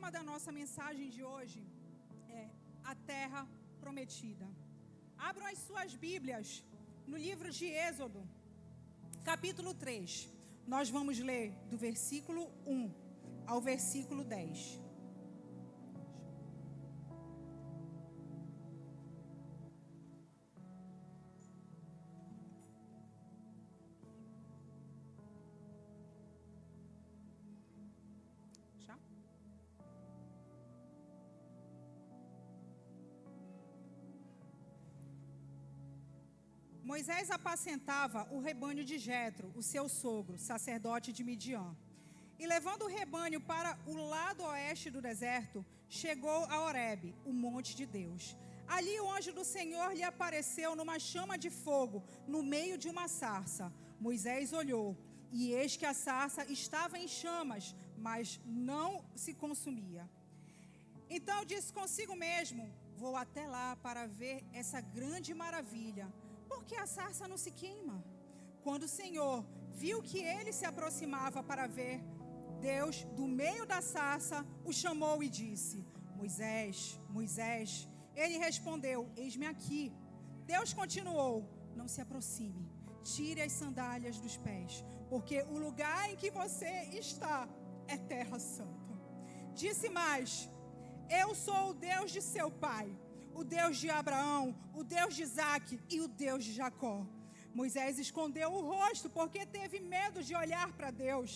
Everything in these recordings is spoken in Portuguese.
tema da nossa mensagem de hoje é a Terra Prometida. Abram as suas Bíblias no livro de Êxodo, capítulo 3. Nós vamos ler do versículo 1 ao versículo 10. Já? Moisés apacentava o rebanho de Jetro, o seu sogro, sacerdote de Midian. E levando o rebanho para o lado oeste do deserto, chegou a Horebe, o monte de Deus. Ali o anjo do Senhor lhe apareceu numa chama de fogo, no meio de uma sarça. Moisés olhou, e eis que a sarça estava em chamas, mas não se consumia. Então disse consigo mesmo: vou até lá para ver essa grande maravilha. Por que a sarça não se queima? Quando o Senhor viu que ele se aproximava para ver, Deus, do meio da sarça, o chamou e disse: Moisés, Moisés. Ele respondeu: eis-me aqui. Deus continuou: não se aproxime, tire as sandálias dos pés, porque o lugar em que você está é terra santa. Disse mais: eu sou o Deus de seu pai, o Deus de Abraão, o Deus de Isaque e o Deus de Jacó. Moisés escondeu o rosto porque teve medo de olhar para Deus.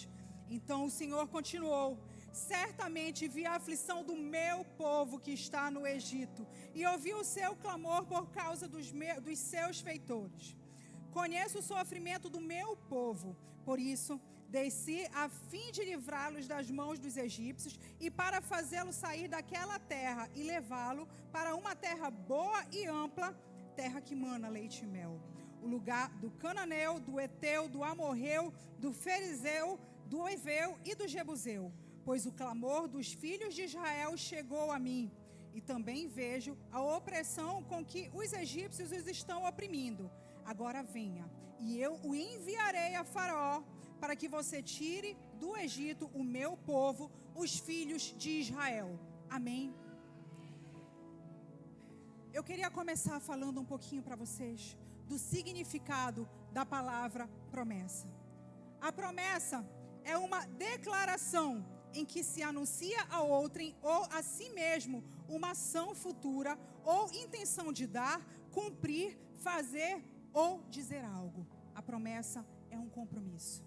Então o Senhor continuou: certamente vi a aflição do meu povo que está no Egito e ouvi o seu clamor por causa dos seus feitores. Conheço o sofrimento do meu povo, por isso desci a fim de livrá-los das mãos dos egípcios e para fazê-lo sair daquela terra e levá-lo para uma terra boa e ampla, terra que mana leite e mel. O lugar do Cananeu, do Eteu, do Amorreu, do Ferizeu, do Eveu e do Jebuseu. Pois o clamor dos filhos de Israel chegou a mim. E também vejo a opressão com que os egípcios os estão oprimindo. Agora venha, e eu o enviarei a Faraó, para que você tire do Egito o meu povo, os filhos de Israel. Amém? Eu queria começar falando um pouquinho para vocês do significado da palavra promessa. A promessa é uma declaração em que se anuncia a outrem ou a si mesmo uma ação futura ou intenção de dar, cumprir, fazer ou dizer algo. A promessa é um compromisso.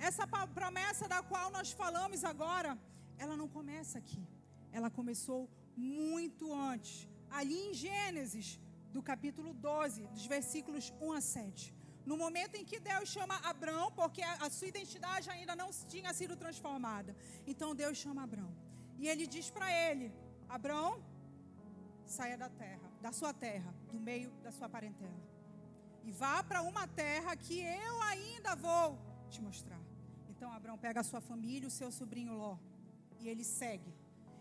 Essa promessa da qual nós falamos agora, ela não começa aqui. Ela começou muito antes, ali em Gênesis, do capítulo 12, dos versículos 1 a 7. No momento em que Deus chama Abrão, porque a sua identidade ainda não tinha sido transformada. Então Deus chama Abrão. E ele diz para ele: Abrão, saia da terra, da sua terra, do meio da sua parentela. E vá para uma terra que eu ainda vou te mostrar. Então Abrão pega a sua família, o seu sobrinho Ló, e ele segue.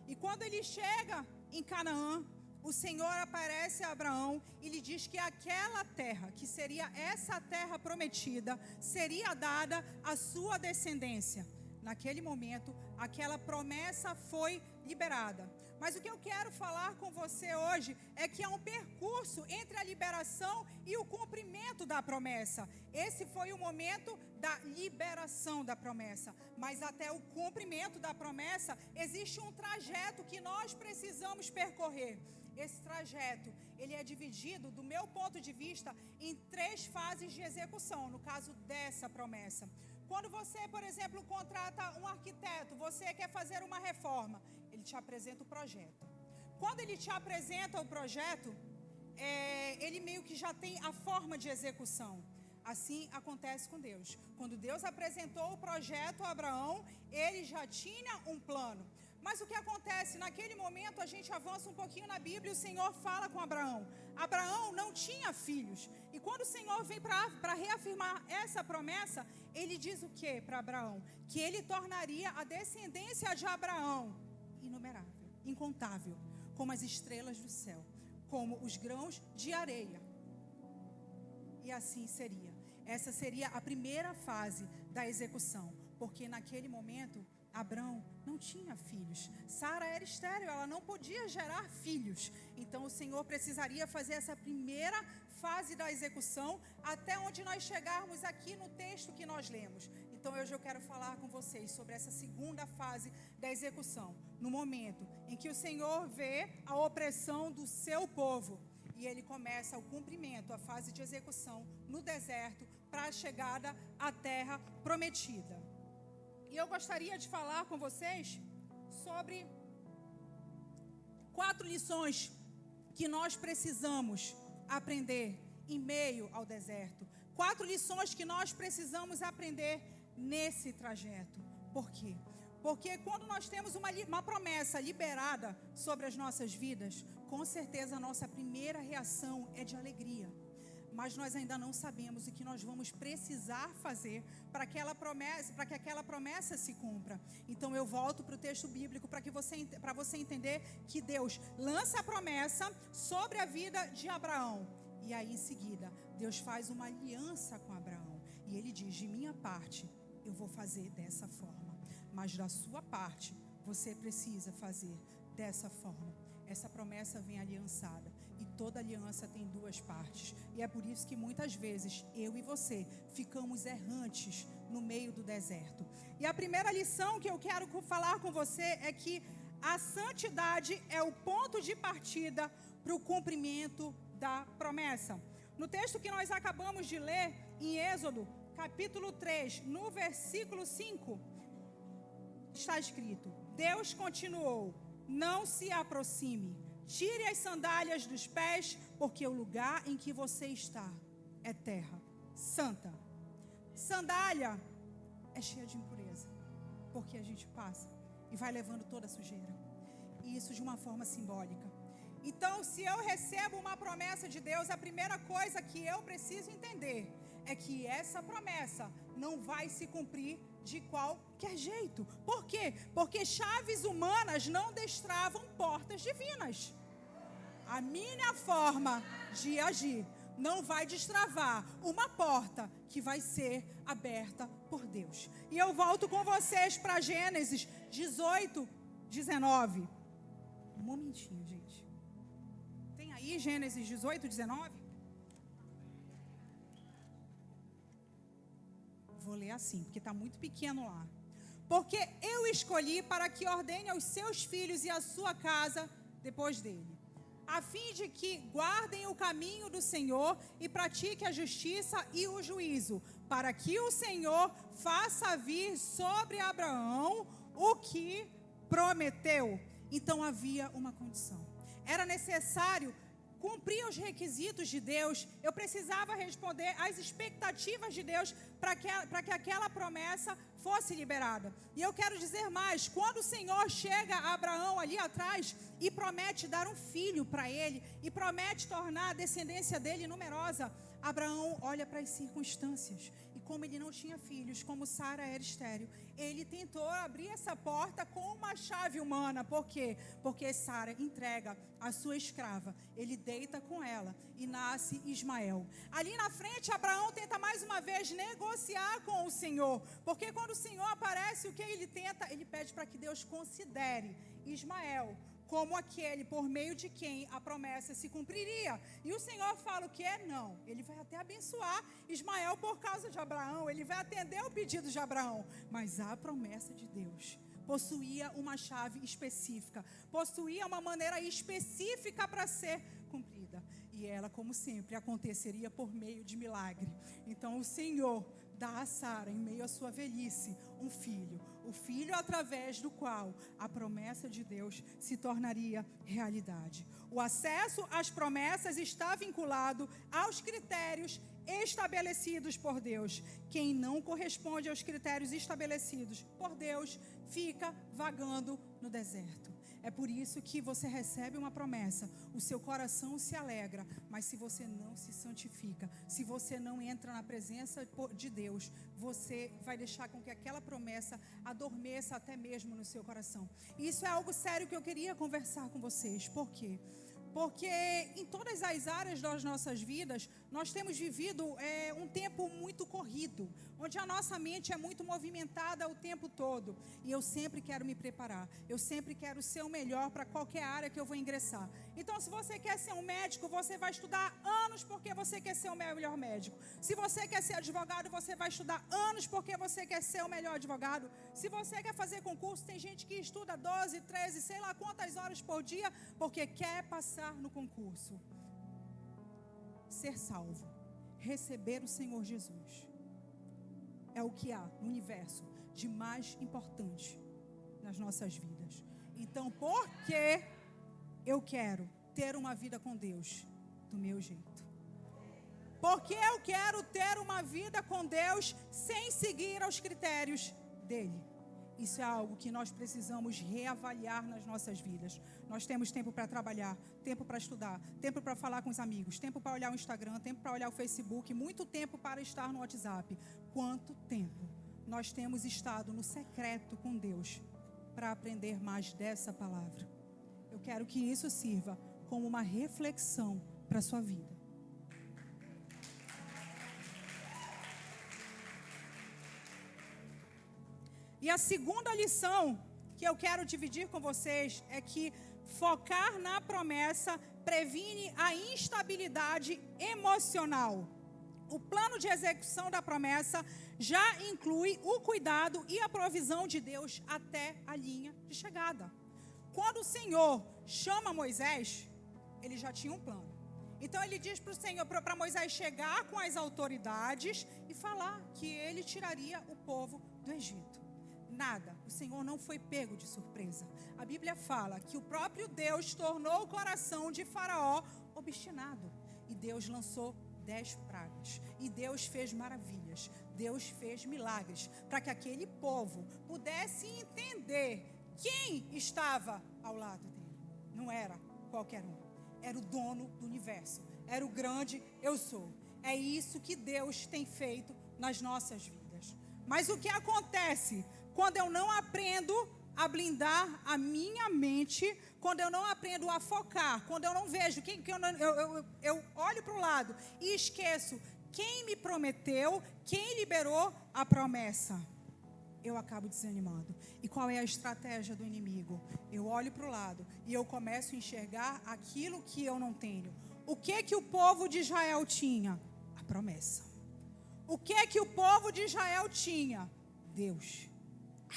E quando ele chega em Canaã, o Senhor aparece a Abraão e lhe diz que aquela terra, que seria essa terra prometida, seria dada à sua descendência. Naquele momento, aquela promessa foi liberada. Mas o que eu quero falar com você hoje é que há um percurso entre a liberação e o cumprimento da promessa. Esse foi o momento da liberação da promessa. Mas até o cumprimento da promessa, existe um trajeto que nós precisamos percorrer. Esse trajeto, ele é dividido, do meu ponto de vista, em 3 fases de execução, no caso dessa promessa. Quando você, por exemplo, contrata um arquiteto, você quer fazer uma reforma, ele te apresenta o projeto. Quando ele te apresenta o projeto, ele meio que já tem a forma de execução. Assim acontece com Deus. Quando Deus apresentou o projeto a Abraão, ele já tinha um plano. Mas o que acontece? Naquele momento a gente avança um pouquinho na Bíblia e o Senhor fala com Abraão. Abraão não tinha filhos. E quando o Senhor vem para reafirmar essa promessa, ele diz o que para Abraão? Que ele tornaria a descendência de Abraão inumerável, incontável, como as estrelas do céu, como os grãos de areia. E assim seria. Essa seria a primeira fase da execução. Porque naquele momento Abrão não tinha filhos. Sara era estéril, ela não podia gerar filhos. Então o Senhor precisaria fazer essa primeira fase da execução até onde nós chegarmos aqui no texto que nós lemos. Então hoje eu quero falar com vocês sobre essa segunda fase da execução. No momento em que o Senhor vê a opressão do seu povo e ele começa o cumprimento, a fase de execução no deserto para a chegada à terra prometida. E eu gostaria de falar com vocês sobre 4 lições que nós precisamos aprender em meio ao deserto. 4 lições que nós precisamos aprender nesse trajeto. Por quê? Porque quando nós temos uma promessa liberada sobre as nossas vidas, com certeza a nossa primeira reação é de alegria. Mas nós ainda não sabemos o que nós vamos precisar fazer para que aquela promessa se cumpra. Então eu volto para o texto bíblico para você entender que Deus lança a promessa sobre a vida de Abraão. E aí em seguida, Deus faz uma aliança com Abraão. E ele diz, de minha parte, eu vou fazer dessa forma. Mas da sua parte, você precisa fazer dessa forma. Essa promessa vem aliançada. E toda aliança tem 2 partes. E é por isso que muitas vezes, eu e você, ficamos errantes no meio do deserto. E a primeira lição que eu quero falar com você é que a santidade é o ponto de partida para o cumprimento da promessa. No texto que nós acabamos de ler, em Êxodo, capítulo 3, no versículo 5, está escrito: Deus continuou, não se aproxime, tire as sandálias dos pés, porque o lugar em que você está é terra santa. Sandália é cheia de impureza, porque a gente passa e vai levando toda a sujeira. E isso de uma forma simbólica. Então, se eu recebo uma promessa de Deus, a primeira coisa que eu preciso entender é que essa promessa não vai se cumprir de qualquer jeito. Por quê? Porque chaves humanas não destravam portas divinas. A minha forma de agir não vai destravar uma porta que vai ser aberta por Deus. E eu volto com vocês para Gênesis 18, 19. Um momentinho, gente. Tem aí Gênesis 18, 19? Vou ler assim, porque está muito pequeno lá. Porque eu escolhi para que ordene aos seus filhos e à sua casa depois dele, a fim de que guardem o caminho do Senhor e pratiquem a justiça e o juízo, para que o Senhor faça vir sobre Abraão o que prometeu. Então havia uma condição. Era necessário cumprir os requisitos de Deus. Eu precisava responder às expectativas de Deus para que aquela promessa fosse liberada. E eu quero dizer mais, quando o Senhor chega a Abraão ali atrás e promete dar um filho para ele, e promete tornar a descendência dele numerosa, Abraão olha para as circunstâncias. E como ele não tinha filhos, como Sara era estéril, ele tentou abrir essa porta com uma chave humana. Por quê? Porque Sara entrega a sua escrava, ele deita com ela e nasce Ismael. Ali na frente, Abraão tenta mais uma vez negociar com o Senhor, porque quando o Senhor aparece, o que ele tenta? Ele pede para que Deus considere Ismael como aquele por meio de quem a promessa se cumpriria. E o Senhor fala o que é? Não. Ele vai até abençoar Ismael por causa de Abraão. Ele vai atender o pedido de Abraão. Mas a promessa de Deus possuía uma chave específica. Possuía uma maneira específica para ser cumprida. E ela, como sempre, aconteceria por meio de milagre. Então o Senhor dá a Sara, em meio à sua velhice, um filho. O filho através do qual a promessa de Deus se tornaria realidade. O acesso às promessas está vinculado aos critérios estabelecidos por Deus. Quem não corresponde aos critérios estabelecidos por Deus, fica vagando no deserto. É por isso que você recebe uma promessa, o seu coração se alegra, mas se você não se santifica, se você não entra na presença de Deus, você vai deixar com que aquela promessa adormeça até mesmo no seu coração. E isso é algo sério que eu queria conversar com vocês. Por quê? Porque em todas as áreas das nossas vidas, Nós temos vivido um tempo muito corrido, onde a nossa mente é muito movimentada o tempo todo. E eu sempre quero me preparar, eu sempre quero ser o melhor para qualquer área que eu vou ingressar. Então, se você quer ser um médico, você vai estudar anos porque você quer ser o melhor médico. Se você quer ser advogado, você vai estudar anos porque você quer ser o melhor advogado. Se você quer fazer concurso, tem gente que estuda 12, 13, sei lá quantas horas por dia, porque quer passar no concurso. Ser salvo, receber o Senhor Jesus, é o que há no universo de mais importante nas nossas vidas. Então, por que eu quero ter uma vida com Deus do meu jeito? Porque eu quero ter uma vida com Deus sem seguir aos critérios dele. Isso é algo que nós precisamos reavaliar nas nossas vidas. Nós temos tempo para trabalhar, tempo para estudar, tempo para falar com os amigos, tempo para olhar o Instagram, tempo para olhar o Facebook, muito tempo para estar no WhatsApp. Quanto tempo nós temos estado no secreto com Deus para aprender mais dessa palavra? Eu quero que isso sirva como uma reflexão para a sua vida. E a segunda lição que eu quero dividir com vocês é que focar na promessa previne a instabilidade emocional. O plano de execução da promessa já inclui o cuidado e a provisão de Deus até a linha de chegada. Quando o Senhor chama Moisés, ele já tinha um plano. Então ele diz para o Senhor, para Moisés chegar com as autoridades e falar que ele tiraria o povo do Egito. Nada, o Senhor não foi pego de surpresa. A Bíblia fala que o próprio Deus tornou o coração de Faraó obstinado. E Deus lançou 10 pragas. E Deus fez maravilhas. Deus fez milagres. Para que aquele povo pudesse entender quem estava ao lado dele. Não era qualquer um. Era o dono do universo. Era o grande eu sou. É isso que Deus tem feito nas nossas vidas. Mas o que acontece quando eu não aprendo a blindar a minha mente, quando eu não aprendo a focar, quando eu não vejo, eu olho para o lado e esqueço quem me prometeu, quem liberou a promessa, eu acabo desanimando. E qual é a estratégia do inimigo? Eu olho para o lado e eu começo a enxergar aquilo que eu não tenho. O que o povo de Israel tinha? A promessa. O que o povo de Israel tinha? Deus.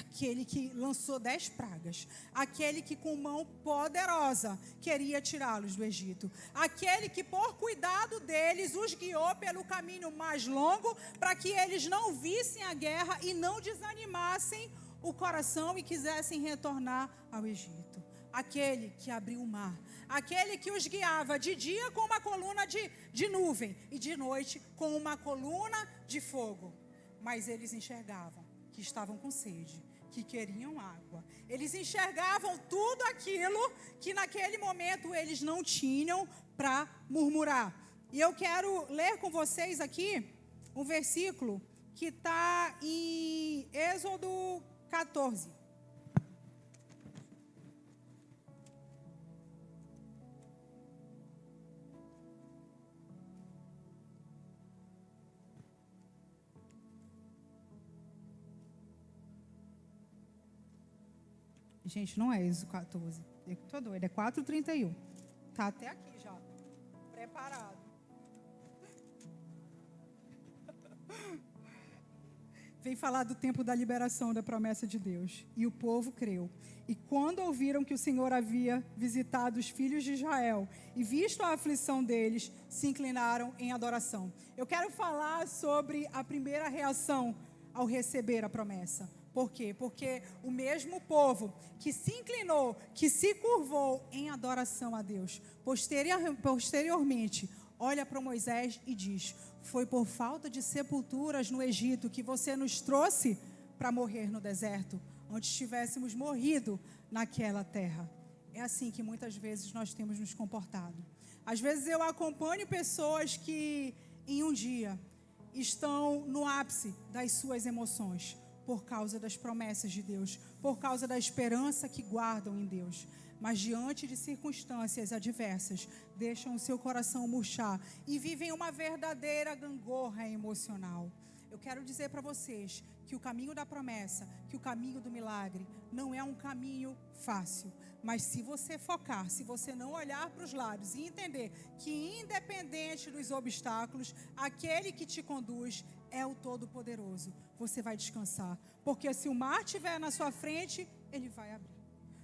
Aquele que lançou 10 pragas, aquele que com mão poderosa queria tirá-los do Egito, aquele que por cuidado deles os guiou pelo caminho mais longo para que eles não vissem a guerra e não desanimassem o coração e quisessem retornar ao Egito. Aquele que abriu o mar, aquele que os guiava de dia com uma coluna de nuvem e de noite com uma coluna de fogo, mas eles enxergavam que estavam com sede, que queriam água. Eles enxergavam tudo aquilo que naquele momento eles não tinham para murmurar. E eu quero ler com vocês aqui um versículo que está em Êxodo 14. Gente, não é Êxodo 14. Eu tô doida, é 4:31. Tá até aqui já. Preparado. Vem falar do tempo da liberação da promessa de Deus. E o povo creu. E quando ouviram que o Senhor havia visitado os filhos de Israel e visto a aflição deles, se inclinaram em adoração. Eu quero falar sobre a primeira reação ao receber a promessa. Por quê? Porque o mesmo povo que se inclinou, que se curvou em adoração a Deus, posteriormente, olha para Moisés e diz: foi por falta de sepulturas no Egito que você nos trouxe para morrer no deserto, onde tivéssemos morrido naquela terra. É assim que muitas vezes nós temos nos comportado. Às vezes eu acompanho pessoas que em um dia estão no ápice das suas emoções, por causa das promessas de Deus, por causa da esperança que guardam em Deus. mas diante de circunstâncias adversas, deixam o seu coração murchar e vivem uma verdadeira gangorra emocional. Eu quero dizer para vocês que o caminho da promessa, que o caminho do milagre, não é um caminho fácil. Mas se você focar, se você não olhar para os lados e entender que independente dos obstáculos, aquele que te conduz é o Todo-Poderoso, você vai descansar. Porque se o mar estiver na sua frente, ele vai abrir.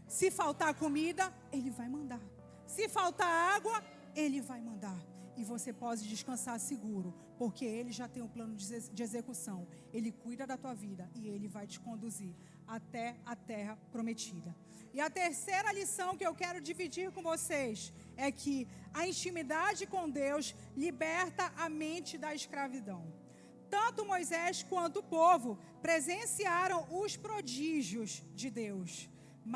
Se faltar comida, ele vai mandar. Se faltar água, ele vai mandar. E você pode descansar seguro, porque ele já tem um plano de execução. Ele cuida da tua vida e ele vai te conduzir até a terra prometida. E a terceira lição que eu quero dividir com vocês é que a intimidade com Deus liberta a mente da escravidão. Tanto Moisés quanto o povo presenciaram os prodígios de Deus.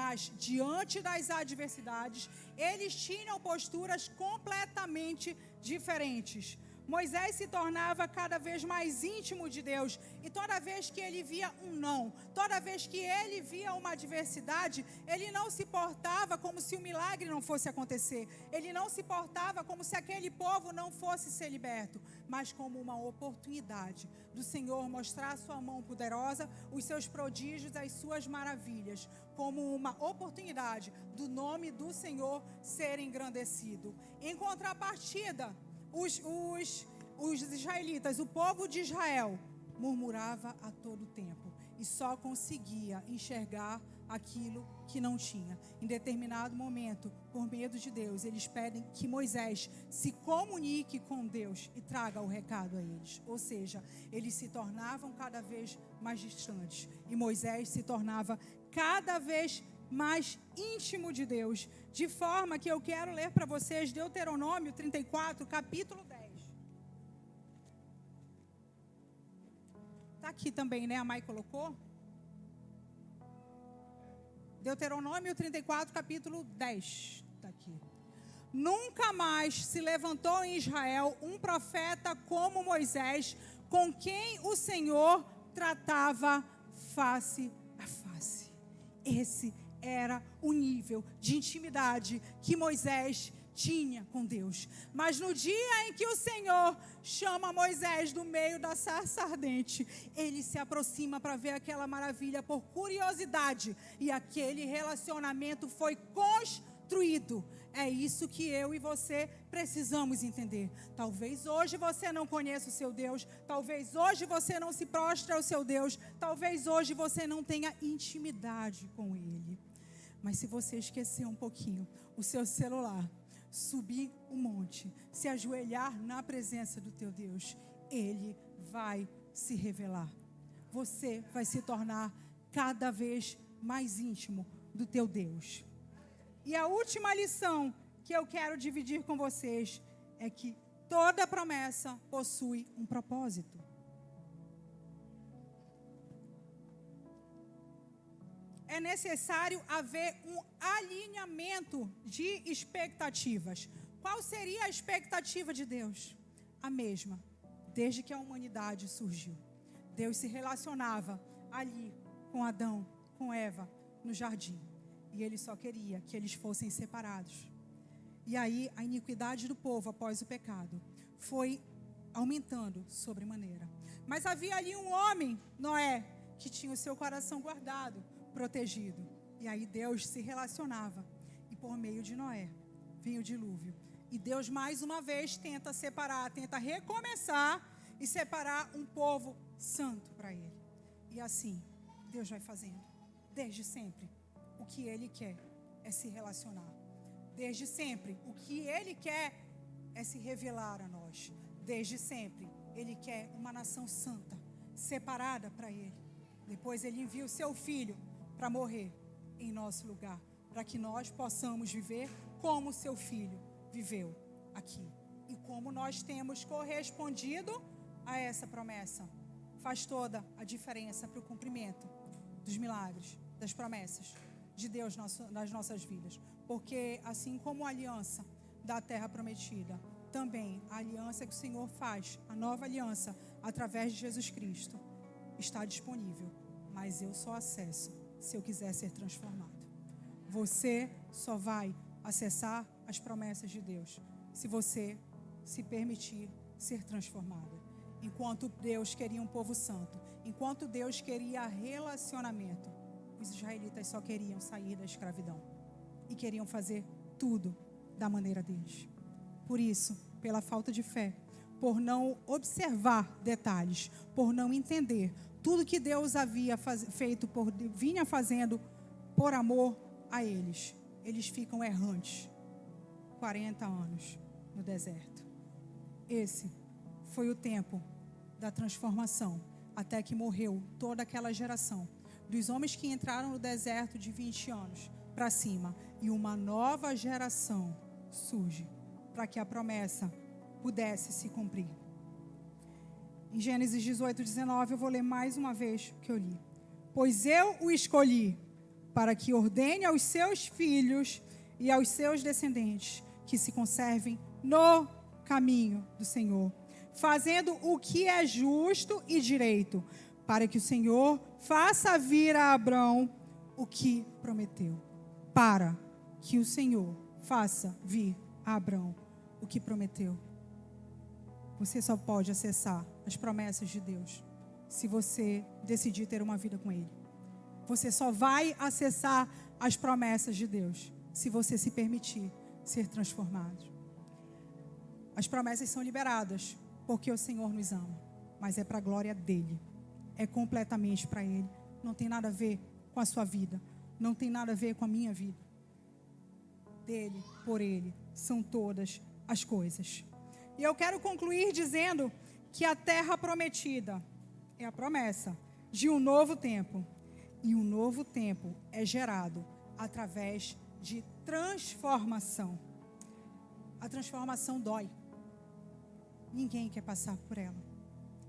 Mas, diante das adversidades, eles tinham posturas completamente diferentes. Moisés se tornava cada vez mais íntimo de Deus. E toda vez que ele via um não, toda vez que ele via uma adversidade, ele não se portava como se o milagre não fosse acontecer. Ele não se portava como se aquele povo não fosse ser liberto, mas como uma oportunidade do Senhor mostrar a sua mão poderosa, os seus prodígios, as suas maravilhas, como uma oportunidade do nome do Senhor ser engrandecido. Em contrapartida, os israelitas, o povo de Israel, murmurava a todo tempo e só conseguia enxergar aquilo que não tinha. Em determinado momento, por medo de Deus, eles pedem que Moisés se comunique com Deus e traga o recado a eles. Ou seja, eles se tornavam cada vez mais distantes e Moisés se tornava cada vez mais íntimo de Deus, de forma que eu quero ler para vocês Deuteronômio 34, capítulo 10. Está aqui também, né? A Mai colocou. Deuteronômio 34, capítulo 10. Está aqui. Nunca mais se levantou em Israel um profeta como Moisés, com quem o Senhor tratava face a face. Esse era o nível de intimidade que Moisés tinha com Deus. Mas no dia em que o Senhor chama Moisés do meio da sarça ardente, ele se aproxima para ver aquela maravilha por curiosidade, e aquele relacionamento foi construído. É isso que eu e você precisamos entender. Talvez hoje você não conheça o seu Deus, talvez hoje você não se prostre ao seu Deus, talvez hoje você não tenha intimidade com Ele. Mas se você esquecer um pouquinho o seu celular, subir um monte, se ajoelhar na presença do teu Deus, Ele vai se revelar. Você vai se tornar cada vez mais íntimo do teu Deus. E a última lição que eu quero dividir com vocês é que toda promessa possui um propósito. É necessário haver um alinhamento de expectativas. Qual seria a expectativa de Deus? A mesma, desde que a humanidade surgiu. Deus se relacionava ali com Adão, com Eva, no jardim. E Ele só queria que eles fossem separados. E aí a iniquidade do povo após o pecado foi aumentando sobremaneira. Mas havia ali um homem, Noé, que tinha o seu coração guardado, protegido. E aí Deus se relacionava. E por meio de Noé vinha o dilúvio. E Deus mais uma vez tenta separar, tenta recomeçar e separar um povo santo para Ele. E assim Deus vai fazendo, desde sempre. O que Ele quer é se relacionar. Desde sempre, o que Ele quer é se revelar a nós. Desde sempre, Ele quer uma nação santa, separada para Ele. Depois Ele envia o seu Filho para morrer em nosso lugar, para que nós possamos viver como seu Filho viveu aqui. E como nós temos correspondido a essa promessa. Faz toda a diferença para o cumprimento dos milagres, das promessas de Deus nas nossas vidas. Porque assim como a aliança da terra prometida, também a aliança que o Senhor faz, a nova aliança, através de Jesus Cristo, está disponível. Mas eu só acesso se eu quiser ser transformado. Você só vai acessar as promessas de Deus se você se permitir ser transformada. Enquanto Deus queria um povo santo, enquanto Deus queria relacionamento, os israelitas só queriam sair da escravidão e queriam fazer tudo da maneira deles. Por isso, pela falta de fé, por não observar detalhes, por não entender tudo que Deus havia feito, vinha fazendo por amor a eles, eles ficam errantes 40 anos no deserto. Esse foi o tempo da transformação, até que morreu toda aquela geração dos homens que entraram no deserto de 20 anos para cima, e uma nova geração surge para que a promessa pudesse se cumprir. Em Gênesis 18, 19, eu vou ler mais uma vez o que eu li. Pois eu o escolhi para que ordene aos seus filhos e aos seus descendentes que se conservem no caminho do Senhor, fazendo o que é justo e direito, para que o Senhor faça vir a Abrão o que prometeu. Para que o Senhor faça vir a Abrão o que prometeu. Você só pode acessar as promessas de Deus se você decidir ter uma vida com Ele. Você só vai acessar as promessas de Deus se você se permitir ser transformado. As promessas são liberadas porque o Senhor nos ama, mas é para a glória dEle. É completamente para Ele. Não tem nada a ver com a sua vida. Não tem nada a ver com a minha vida. Dele, por Ele, são todas as coisas. E eu quero concluir dizendo que a terra prometida é a promessa de um novo tempo. E um novo tempo é gerado através de transformação. A transformação dói. Ninguém quer passar por ela.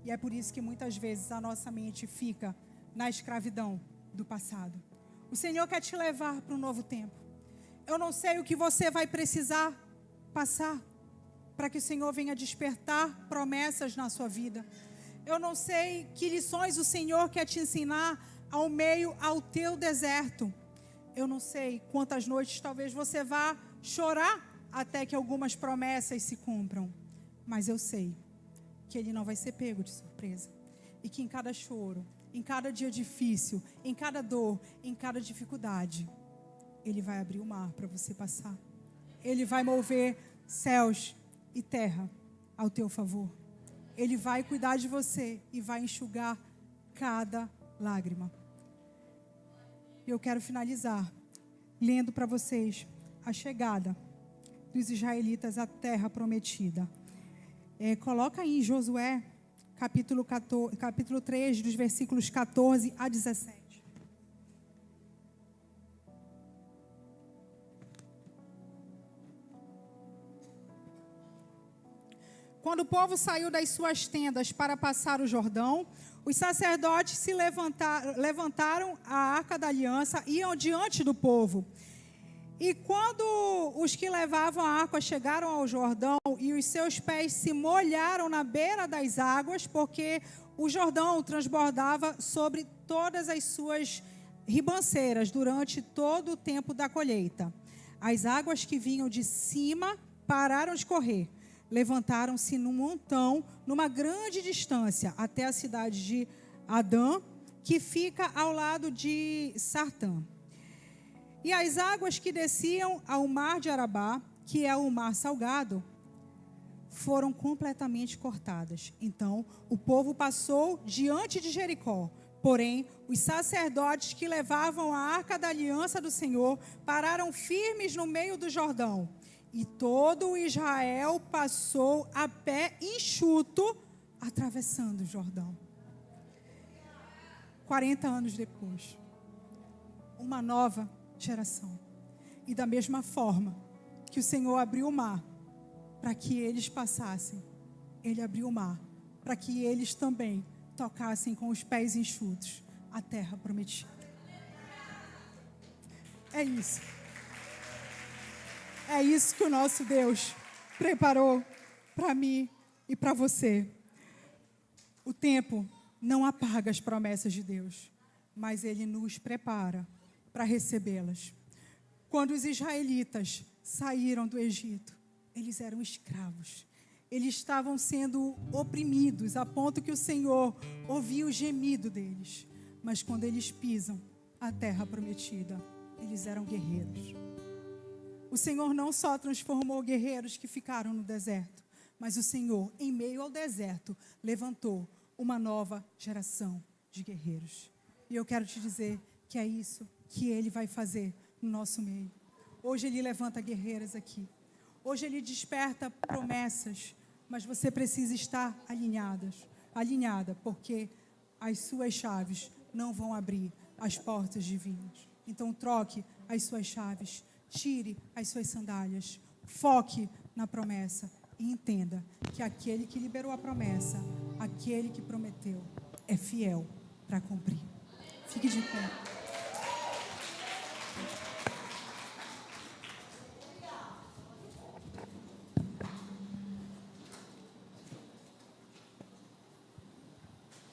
E é por isso que muitas vezes a nossa mente fica na escravidão do passado. O Senhor quer te levar para um novo tempo. Eu não sei o que você vai precisar passar para que o Senhor venha despertar promessas na sua vida. Eu não sei que lições o Senhor quer te ensinar ao teu deserto. Eu não sei quantas noites talvez você vá chorar até que algumas promessas se cumpram. Mas eu sei que Ele não vai ser pego de surpresa. E que em cada choro, em cada dia difícil, em cada dor, em cada dificuldade, Ele vai abrir o mar para você passar. Ele vai mover céus e terra ao teu favor. Ele vai cuidar de você e vai enxugar cada lágrima. Eu quero finalizar lendo para vocês a chegada dos israelitas à terra prometida. Coloca aí em Josué, capítulo 3, dos versículos 14 a 17. Quando o povo saiu das suas tendas para passar o Jordão, os sacerdotes se levantaram a arca da aliança e iam diante do povo. E quando os que levavam a arca chegaram ao Jordão e os seus pés se molharam na beira das águas, porque o Jordão transbordava sobre todas as suas ribanceiras durante todo o tempo da colheita. As águas que vinham de cima pararam de correr. Levantaram-se num montão, numa grande distância, até a cidade de Adã, que fica ao lado de Sartã. E as águas que desciam ao mar de Arabá, que é o mar salgado, foram completamente cortadas. Então, o povo passou diante de Jericó. Porém, os sacerdotes que levavam a arca da aliança do Senhor pararam firmes no meio do Jordão. E todo o Israel passou a pé enxuto, atravessando o Jordão. 40 anos depois, uma nova geração. E da mesma forma que o Senhor abriu o mar para que eles passassem, Ele abriu o mar para que eles também tocassem com os pés enxutos a terra prometida. É isso. É isso que o nosso Deus preparou para mim e para você. O tempo não apaga as promessas de Deus, mas Ele nos prepara para recebê-las. Quando os israelitas saíram do Egito, eles eram escravos. Eles estavam sendo oprimidos, a ponto que o Senhor ouvia o gemido deles. Mas quando eles pisam a terra prometida, eles eram guerreiros. O Senhor não só transformou guerreiros que ficaram no deserto, mas o Senhor, em meio ao deserto, levantou uma nova geração de guerreiros. E eu quero te dizer que é isso que Ele vai fazer no nosso meio. Hoje Ele levanta guerreiras aqui. Hoje Ele desperta promessas, mas você precisa estar alinhada, porque as suas chaves não vão abrir as portas divinas. Então troque as suas chaves, tire as suas sandálias, foque na promessa e entenda que aquele que liberou a promessa, aquele que prometeu, é fiel para cumprir. Fique de pé.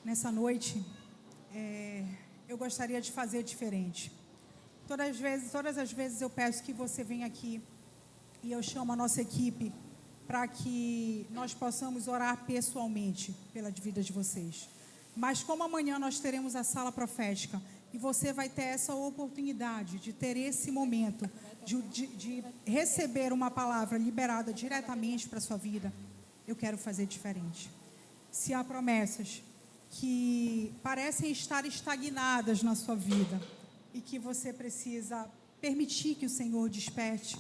Nessa noite, eu gostaria de fazer diferente. Todas as vezes eu peço que você venha aqui e eu chamo a nossa equipe para que nós possamos orar pessoalmente pela vida de vocês. Mas como amanhã nós teremos a sala profética e você vai ter essa oportunidade de ter esse momento de receber uma palavra liberada diretamente para a sua vida, eu quero fazer diferente. Se há promessas que parecem estar estagnadas na sua vida e que você precisa permitir que o Senhor desperte,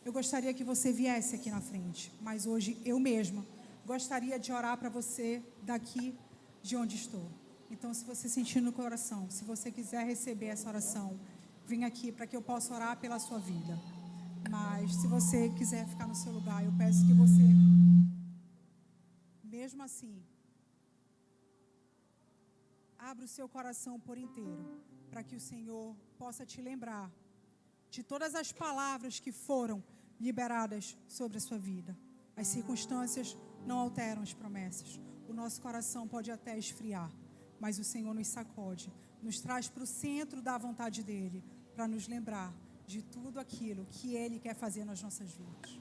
eu gostaria que você viesse aqui na frente, mas hoje eu mesma gostaria de orar para você daqui de onde estou. Então, se você sentir no coração, se você quiser receber essa oração, vem aqui para que eu possa orar pela sua vida. Mas se você quiser ficar no seu lugar, eu peço que você, mesmo assim, abra o seu coração por inteiro, para que o Senhor possa te lembrar de todas as palavras que foram liberadas sobre a sua vida. As circunstâncias não alteram as promessas. O nosso coração pode até esfriar, mas o Senhor nos sacode, nos traz para o centro da vontade dEle, para nos lembrar de tudo aquilo que Ele quer fazer nas nossas vidas.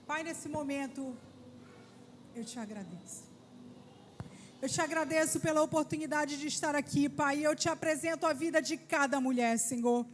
Pai, nesse momento, eu te agradeço. Eu te agradeço pela oportunidade de estar aqui, Pai, e eu te apresento a vida de cada mulher, Senhor.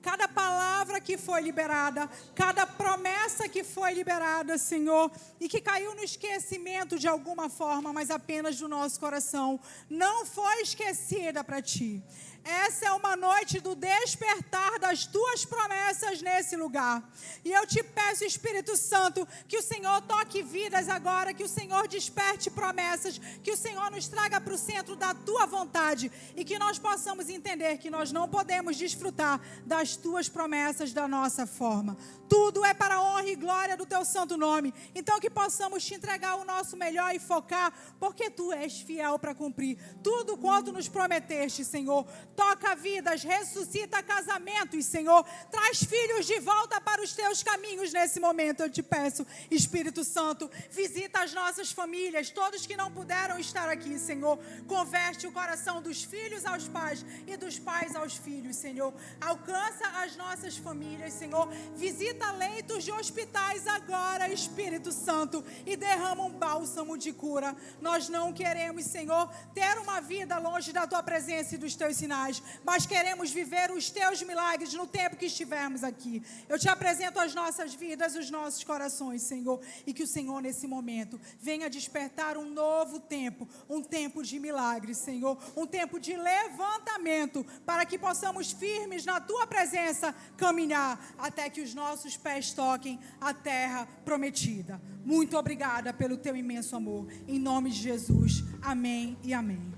Cada palavra que foi liberada, cada promessa que foi liberada, Senhor, e que caiu no esquecimento de alguma forma, mas apenas do nosso coração, não foi esquecida para Ti. Essa é uma noite do despertar das Tuas promessas nesse lugar. E eu te peço, Espírito Santo, que o Senhor toque vidas agora, que o Senhor desperte promessas, que o Senhor nos traga para o centro da Tua vontade e que nós possamos entender que nós não podemos desfrutar das Tuas promessas da nossa forma. Tudo é para a honra e glória do Teu santo nome. Então que possamos Te entregar o nosso melhor e focar, porque Tu és fiel para cumprir tudo quanto nos prometeste, Senhor. Toca vidas, ressuscita casamentos, Senhor. Traz filhos de volta para os Teus caminhos nesse momento, eu te peço. Espírito Santo, visita as nossas famílias, todos que não puderam estar aqui, Senhor. Converte o coração dos filhos aos pais e dos pais aos filhos, Senhor. Alcança as nossas famílias, Senhor. Visita leitos de hospitais agora, Espírito Santo, e derrama um bálsamo de cura. Nós não queremos, Senhor, ter uma vida longe da Tua presença e dos Teus sinais, mas queremos viver os Teus milagres no tempo que estivermos aqui. Eu te apresento as nossas vidas, os nossos corações, Senhor, e que o Senhor nesse momento venha despertar um novo tempo, um tempo de milagres, Senhor, um tempo de levantamento, para que possamos firmes na Tua presença caminhar até que os nossos pés toquem a terra prometida. Muito obrigada pelo Teu imenso amor. Em nome de Jesus. Amém e amém.